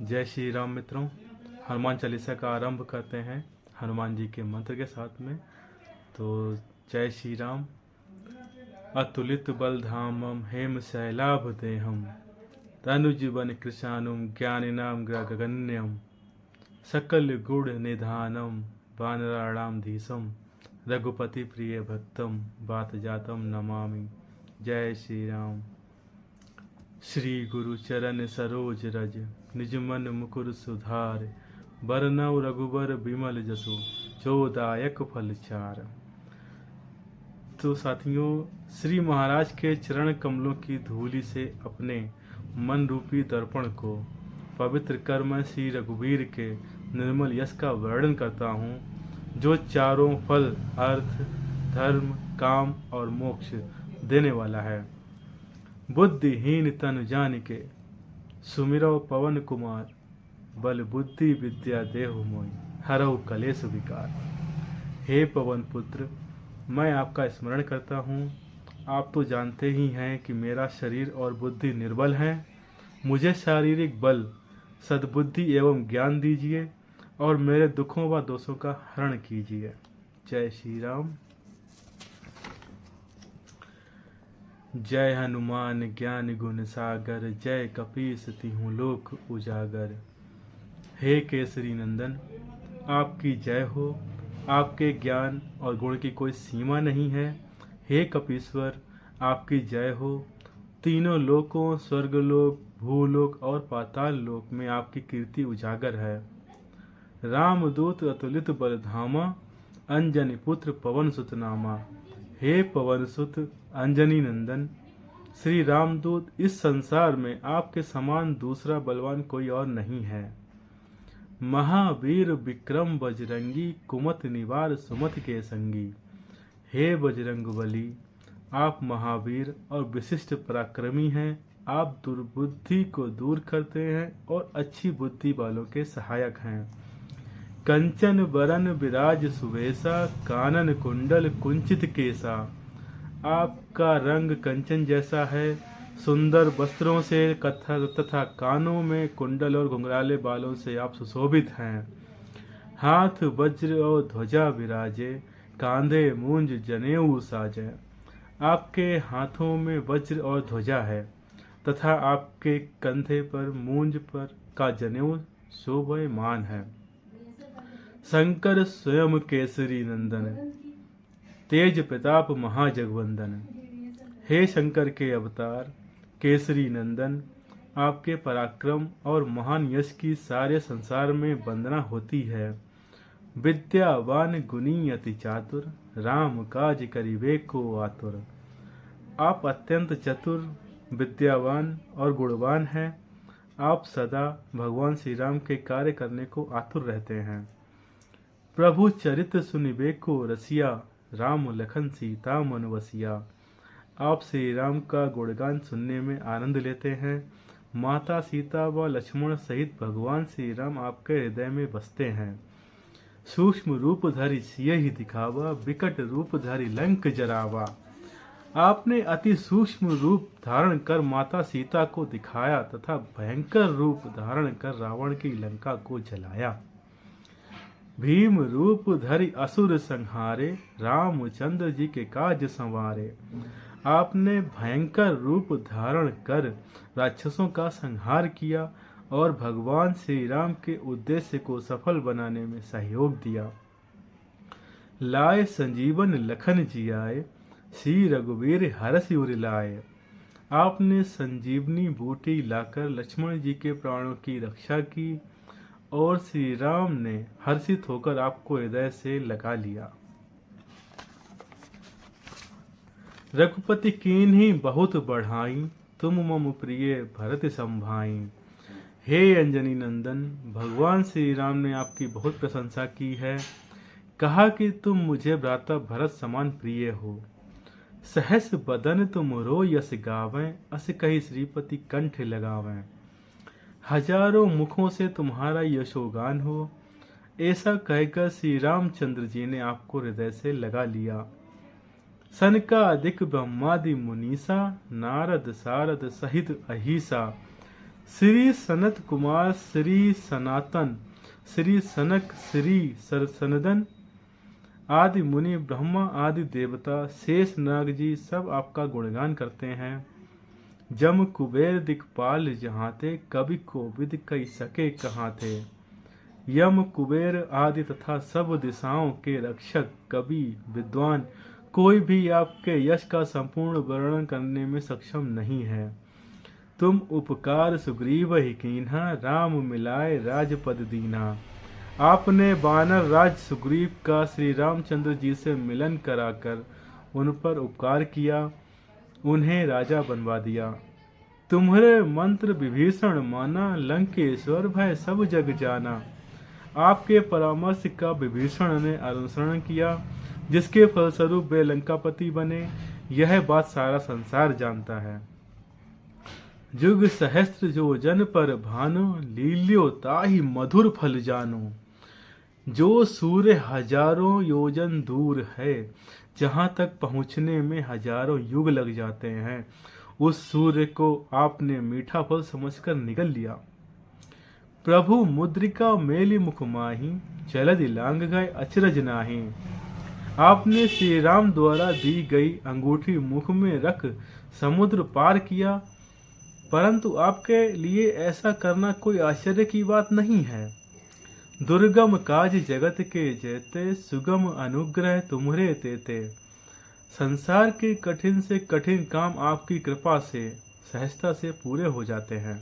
जय श्री राम मित्रों। हनुमान चालीसा का आरंभ करते हैं हनुमान जी के मंत्र के साथ में। तो जय श्री राम। अतुलित बल धामम हेम शैलाभ देहम तनुजीवन कृशानुम ज्ञानिनाम गगन्यम सकल गुण निधानम वानराणाम धीसम रघुपति प्रिय भक्तम बात जातम नमामि। जय श्री राम। श्री गुरु चरण सरोज रज निज मन मुकुर सुधार बरनउँ रघुबर बिमल जसु जो दायक फल चार। तो साथियों, श्री महाराज के चरण कमलों की धूलि से अपने मन रूपी दर्पण को पवित्र कर मैं श्री रघुवीर के निर्मल यश का वर्णन करता हूँ, जो चारों फल अर्थ धर्म काम और मोक्ष देने वाला है। बुद्धिहीन तन जानिके सुमिरौ पवन कुमार बल बुद्धि विद्या देहु मोहि हरौ कलेश विकार। हे पवन पुत्र, मैं आपका स्मरण करता हूँ। आप तो जानते ही हैं कि मेरा शरीर और बुद्धि निर्बल है। मुझे शारीरिक बल सद्बुद्धि एवं ज्ञान दीजिए और मेरे दुखों व दोषों का हरण कीजिए। जय श्री राम। जय हनुमान ज्ञान गुण सागर जय कपीस तिहुँ लोक उजागर। हे केसरी नंदन, आपकी जय हो। आपके ज्ञान और गुण की कोई सीमा नहीं है। हे कपीश्वर, आपकी जय हो। तीनों लोकों स्वर्गलोक भूलोक और पाताल लोक में आपकी कीर्ति उजागर है। रामदूत अतुलित बल धामा अंजनी पुत्र पवन सुत नामा। हे पवन सुत अंजनी नंदन, श्री रामदूत, इस संसार में आपके समान दूसरा बलवान कोई और नहीं है। महावीर विक्रम बजरंगी कुमत निवार सुमत के संगी। हे बजरंग बली, आप महावीर और विशिष्ट पराक्रमी हैं। आप दुर्बुद्धि को दूर करते हैं और अच्छी बुद्धि वालों के सहायक हैं। कंचन बरन विराज सुवेशा कानन कुंडल कुंचित केसा। आपका रंग कंचन जैसा है। सुंदर वस्त्रों से तथा कानों में कुंडल और घुंघराले बालों से आप सुशोभित हैं। हाथ वज्र और ध्वजा विराजे कांधे मूंज जनेऊ साजे। आपके हाथों में वज्र और ध्वजा है तथा आपके कंधे पर मूंज पर का जनेऊ शोभायमान है। शंकर स्वयं केसरी नंदन तेज प्रताप महाजगवंदन। हे शंकर के अवतार केसरी नंदन, आपके पराक्रम और महान यश की सारे संसार में वंदना होती है। विद्यावान गुणी अति चातुर राम काज करिबे को आतुर। आप अत्यंत चतुर विद्यावान और गुणवान हैं। आप सदा भगवान श्री राम के कार्य करने को आतुर रहते हैं। प्रभु चरित्र सुनिबे को रसिया राम लखन सीता मन वसिया। आप श्री राम का गुणगान सुनने में आनंद लेते हैं। माता सीता व लक्ष्मण सहित भगवान श्री राम आपके हृदय में बसते हैं। सूक्ष्म रूप धरि सियहि दिखावा विकट रूप धरि लंक जरावा। आपने अति सूक्ष्म रूप धारण कर माता सीता को दिखाया तथा भयंकर रूप धारण कर रावण की लंका को जलाया। भीम रूप धरि असुर संहारे रामचंद्र जी के काज संवारे। आपने भयंकर रूप धारण कर राक्षसों का संहार किया और भगवान श्री राम के उद्देश्य को सफल बनाने में सहयोग दिया। लाए संजीवन लखन जी आए श्री रघुवीर हरषि उर लाए। आपने संजीवनी बूटी लाकर लक्ष्मण जी के प्राणों की रक्षा की और श्री राम ने हर्षित होकर आपको हृदय से लगा लिया। रघुपति कीन्ही बहुत बढ़ाई तुम मम प्रिय भरत संभाई। हे अंजनी नंदन, भगवान श्री राम ने आपकी बहुत प्रशंसा की है। कहा कि तुम मुझे भ्राता भरत समान प्रिय हो। सहस बदन तुम रो यस गावें अस कही श्रीपति कंठ लगावें। हजारों मुखों से तुम्हारा यशोगान हो। ऐसा कहकर श्री रामचंद्र जी ने आपको हृदय से लगा लिया। सनकादिक ब्रह्मादि मुनीसा नारद सारद सहित अहिसा श्री सनत कुमार, श्री सनातन, श्री सनक, श्री सनदन आदि मुनि, ब्रह्मा आदि देवता, शेष नाग जी सब आपका गुणगान करते हैं। जम कुबेर दिक्पाल जहाँ थे, कवि कोविद कई सके कहाँ थे। यम कुबेर आदि तथा सब दिशाओं के रक्षक कवि विद्वान कोई भी आपके यश का संपूर्ण वर्णन करने में सक्षम नहीं है। तुम उपकार सुग्रीव ही कीन्हा, राम मिलाए राजपद दीना। आपने वानर राज सुग्रीव का श्री रामचंद्र जी से मिलन कराकर उन पर उपकार किया, उन्हें राजा बनवा दिया। तुम्हारे मंत्र विभीषण माना, लंकेश्वर भय सब जग जाना। आपके परामर्श का विभीषण ने अनुसरण किया, जिसके फलस्वरूप वे लंकापति बने। यह बात सारा संसार जानता है। जुग सहस्त्र जो जन पर भानु, लील्यो ताहि मधुर फल जानो। जो सूर्य हजारों योजन दूर है, जहाँ तक पहुँचने में हजारों युग लग जाते हैं, उस सूर्य को आपने मीठा फल समझकर निगल लिया। प्रभु मुद्रिका मेली मुख माही, चलदि लांग गए अचरज नाही। आपने श्री राम द्वारा दी गई अंगूठी मुख में रख समुद्र पार किया, परंतु आपके लिए ऐसा करना कोई आश्चर्य की बात नहीं है। दुर्गम काज जगत के जेते, सुगम अनुग्रह तुम्हरे तेते। संसार के कठिन से कठिन काम आपकी कृपा से सहजता से पूरे हो जाते हैं।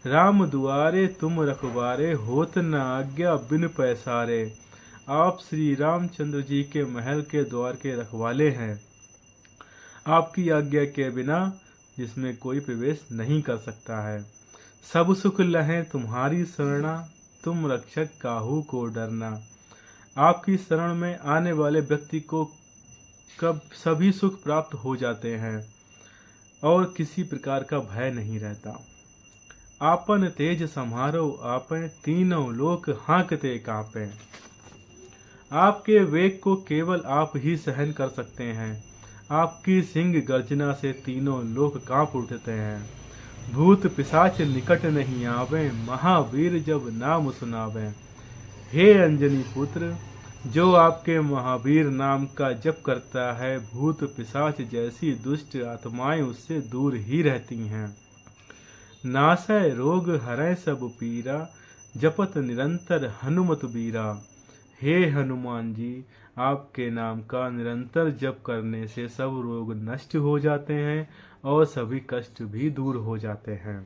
राम दुआरे तुम रखवारे, होत न आज्ञा बिन पैसारे। आप श्री रामचंद्र जी के महल के द्वार के रखवाले हैं। आपकी आज्ञा के बिना जिसमें कोई प्रवेश नहीं कर सकता है। सब सुख लहें तुम्हारी शरणा, तुम रक्षक काहू को डरना। आपकी शरण में आने वाले व्यक्ति को कब सभी सुख प्राप्त हो जाते हैं और किसी प्रकार का भय नहीं रहता। आपन तेज सम्हारो आपे, तीनों लोक हाँकते कांपे। आपके वेग को केवल आप ही सहन कर सकते हैं। आपकी सिंह गर्जना से तीनों लोक कांप उठते हैं। भूत पिशाच निकट नहीं आवे, महावीर जब नाम सुनावे। हे अंजनी पुत्र, जो आपके महावीर नाम का जप करता है, भूत पिशाच जैसी दुष्ट आत्माएं उससे दूर ही रहती हैं। नासै रोग हरै सब पीरा, जपत निरंतर हनुमत बीरा। हे हनुमान जी, आपके नाम का निरंतर जप करने से सब रोग नष्ट हो जाते हैं और सभी कष्ट भी दूर हो जाते हैं।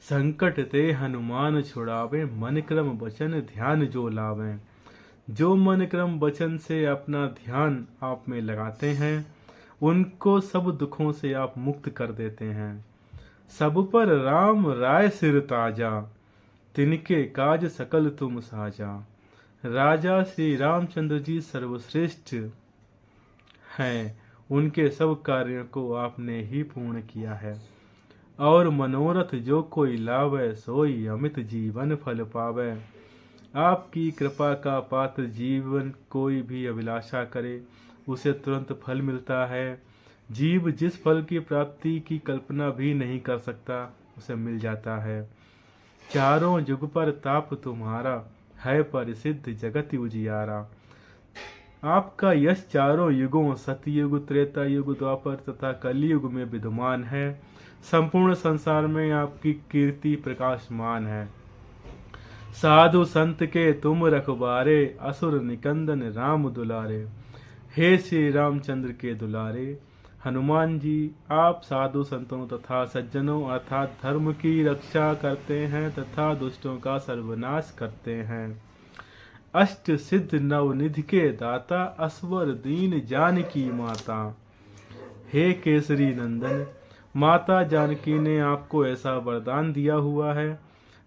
संकट ते हनुमान छुड़ावे, मन क्रम वचन ध्यान जो लावे। जो मन क्रम वचन से अपना ध्यान आप में लगाते हैं, उनको सब दुखों से आप मुक्त कर देते हैं। सब पर राम राय सिर ताजा, तिनके काज सकल तुम साजा। राजा श्री रामचंद्र जी सर्वश्रेष्ठ हैं। उनके सब कार्यों को आपने ही पूर्ण किया है। और मनोरथ जो कोई लावे, सोई अमित जीवन फल पावे। आपकी कृपा का पात्र जीवन कोई भी अभिलाषा करे, उसे तुरंत फल मिलता है। जीव जिस फल की प्राप्ति की कल्पना भी नहीं कर सकता, उसे मिल जाता है। चारों युग पर ताप तुम्हारा, है परिसिद्ध जगत उजियारा। आपका यश चारों युगों सतयुग, त्रेता युग, द्वापर तथा कलयुग में विद्यमान है। संपूर्ण संसार में आपकी कीर्ति प्रकाशमान है। साधु संत के तुम रखबारे, असुर निकंदन राम दुलारे। हे श्री रामचंद्र के दुलारे हनुमान जी, आप साधु संतों तथा सज्जनों अर्थात धर्म की रक्षा करते हैं तथा दुष्टों का सर्वनाश करते हैं। अष्ट सिद्ध नवनिधि के दाता, असवर दीन जानकी माता। हे केसरी नंदन, माता जानकी ने आपको ऐसा वरदान दिया हुआ है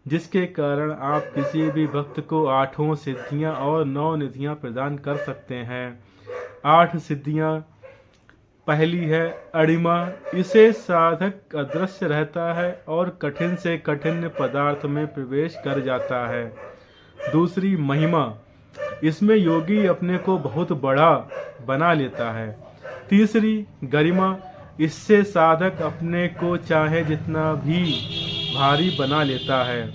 जिसके कारण आप किसी भी भक्त को 8 सिद्धियां और 9 निधियां प्रदान कर सकते हैं। 8 सिद्धियां, पहली है अणिमा, इसे साधक अदृश्य रहता है और कठिन से कठिन पदार्थ में प्रवेश कर जाता है। दूसरी महिमा, इसमें योगी अपने को बहुत बड़ा बना लेता है। तीसरी गरिमा, इससे साधक अपने को चाहे जितना भी भारी बना लेता है।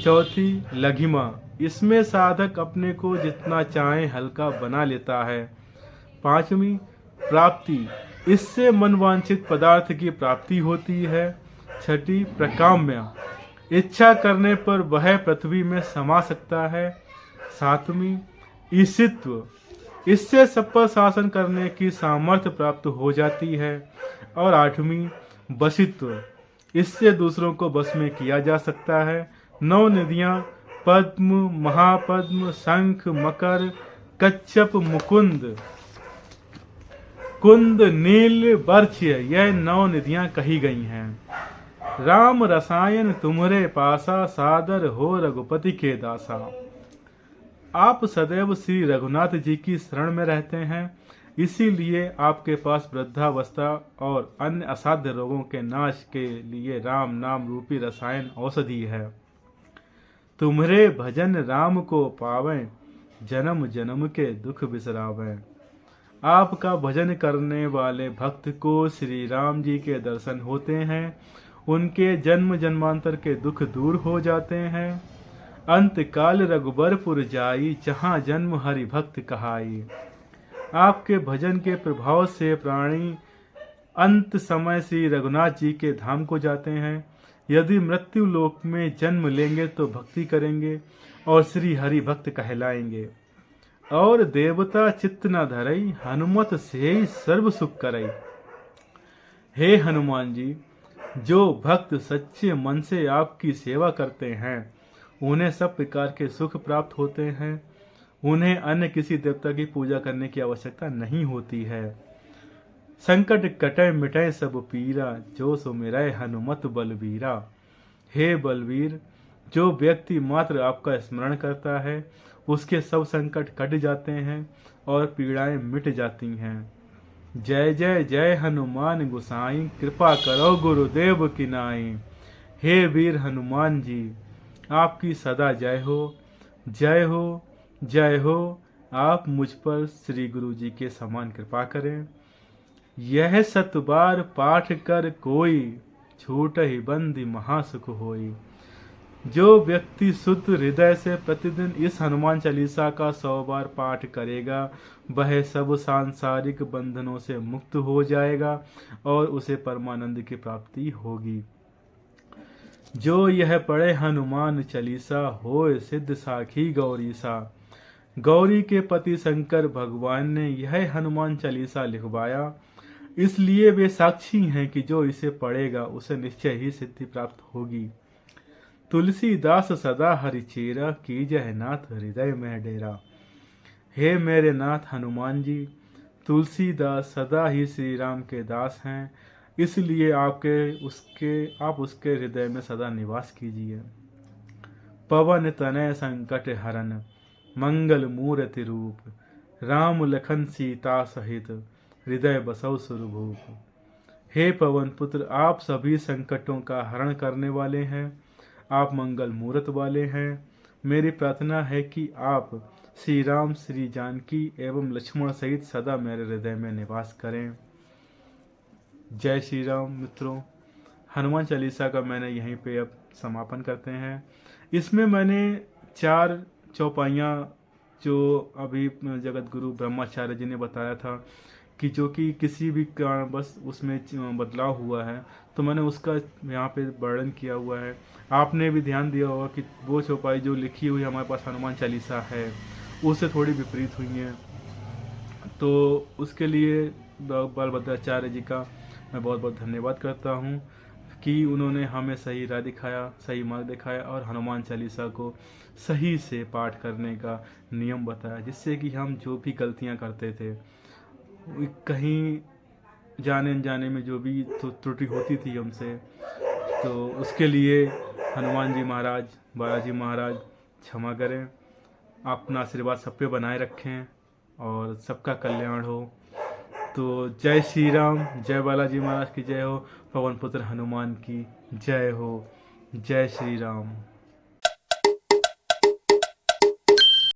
चौथी लघिमा, इसमें साधक अपने को जितना चाहे हल्का बना लेता है। पांचवी प्राप्ति, इससे मनवांछित पदार्थ की प्राप्ति होती है। छठी प्रकाम्य, इच्छा करने पर वह पृथ्वी में समा सकता है। सातवीं ईशित्व, इससे सब पर शासन करने की सामर्थ्य प्राप्त हो जाती है। और आठवीं वशित्व, इससे दूसरों को बस में किया जा सकता है। 9 निधियां पद्म, महापद्म, शंख, मकर, कच्छप, मुकुंद, कुंद, नील, बर्च्य, यह 9 निधियां कही गई हैं। राम रसायन तुम्हारे पासा, सादर हो रघुपति के दासा। आप सदैव श्री रघुनाथ जी की शरण में रहते हैं, इसीलिए आपके पास वृद्धावस्था और अन्य असाध्य रोगों के नाश के लिए राम नाम रूपी रसायन औषधि है। तुम्हारे भजन राम को पावें, जन्म जन्म के दुख बिसरावें। आपका भजन करने वाले भक्त को श्री राम जी के दर्शन होते हैं, उनके जन्म जन्मांतर के दुख दूर हो जाते हैं। अंत काल रघुबरपुर जाई, जहाँ जन्म हरि भक्त कहाई। आपके भजन के प्रभाव से प्राणी अंत समय श्री रघुनाथ जी के धाम को जाते हैं। यदि मृत्यु लोक में जन्म लेंगे तो भक्ति करेंगे और श्री हरि भक्त कहलाएंगे। और देवता चित्त न धरई, हनुमत से ही सर्व सुख करई। हे हनुमान जी, जो भक्त सच्चे मन से आपकी सेवा करते हैं उन्हें सब प्रकार के सुख प्राप्त होते हैं। उन्हें अन्य किसी देवता की पूजा करने की आवश्यकता नहीं होती है। संकट कटे मिटे सब पीरा, जो सुमिरै हनुमत बलबीरा। हे बलवीर, जो व्यक्ति मात्र आपका स्मरण करता है उसके सब संकट कट जाते हैं और पीड़ाएं मिट जाती हैं। जय जय जय हनुमान गोसाई, कृपा करो गुरुदेव की नाई। हे वीर हनुमान जी, आपकी सदा जय हो, जय हो, जय हो। आप मुझ पर श्री गुरु जी के समान कृपा करें। यह 7 बार पाठ कर कोई, छूट ही बंदी महासुख होई। जो व्यक्ति शुद्ध हृदय से प्रतिदिन इस हनुमान चालीसा का 100 बार पाठ करेगा वह सब सांसारिक बंधनों से मुक्त हो जाएगा और उसे परमानंद की प्राप्ति होगी। जो यह पढ़े हनुमान चालीसा, होए सिद्ध साखी गौरीसा। गौरी के पति शंकर भगवान ने यह हनुमान चालीसा लिखवाया, इसलिए वे साक्षी हैं कि जो इसे पढ़ेगा उसे निश्चय ही सिद्धि प्राप्त होगी। तुलसीदास सदा हरिचेरा, कीजह नाथ हृदय में डेरा। हे मेरे नाथ हनुमान जी, तुलसीदास सदा ही श्री राम के दास हैं, इसलिए आप उसके हृदय में सदा निवास कीजिए। पवन तनय संकट हरन, मंगल मूर्ति रूप। राम लखन सीता सहित, हृदय बसौ सुरभूप। हे पवन पुत्र, आप सभी संकटों का हरण करने वाले हैं, आप मंगल मूर्त वाले हैं। मेरी प्रार्थना है कि आप श्री राम, श्री जानकी एवं लक्ष्मण सहित सदा मेरे हृदय में निवास करें। जय श्री राम। मित्रों, हनुमान चालीसा का मैंने यहीं पे अब समापन करते हैं। इसमें मैंने 4 चौपाइयाँ जो अभी जगत गुरु ब्रह्माचार्य जी ने बताया था कि जो कि किसी भी कारणवश उसमें बदलाव हुआ है, तो मैंने उसका यहाँ पे वर्णन किया हुआ है। आपने भी ध्यान दिया होगा कि वो चौपाई जो लिखी हुई हमारे पास हनुमान चालीसा है उससे थोड़ी विपरीत हुई हैं। तो उसके लिए बलभद्राचार्य जी का मैं बहुत बहुत धन्यवाद करता हूँ कि उन्होंने हमें सही राह दिखाया, सही मार्ग दिखाया और हनुमान चालीसा को सही से पाठ करने का नियम बताया, जिससे कि हम जो भी गलतियाँ करते थे, कहीं जाने अनजाने में जो भी त्रुटि होती थी हमसे, तो उसके लिए हनुमान जी महाराज, बालाजी महाराज क्षमा करें। अपना आशीर्वाद सब पे बनाए रखें और सबका कल्याण हो। तो जय श्री राम, जय बालाजी महाराज की जय हो, पवन पुत्र हनुमान की जय हो। जय श्री राम।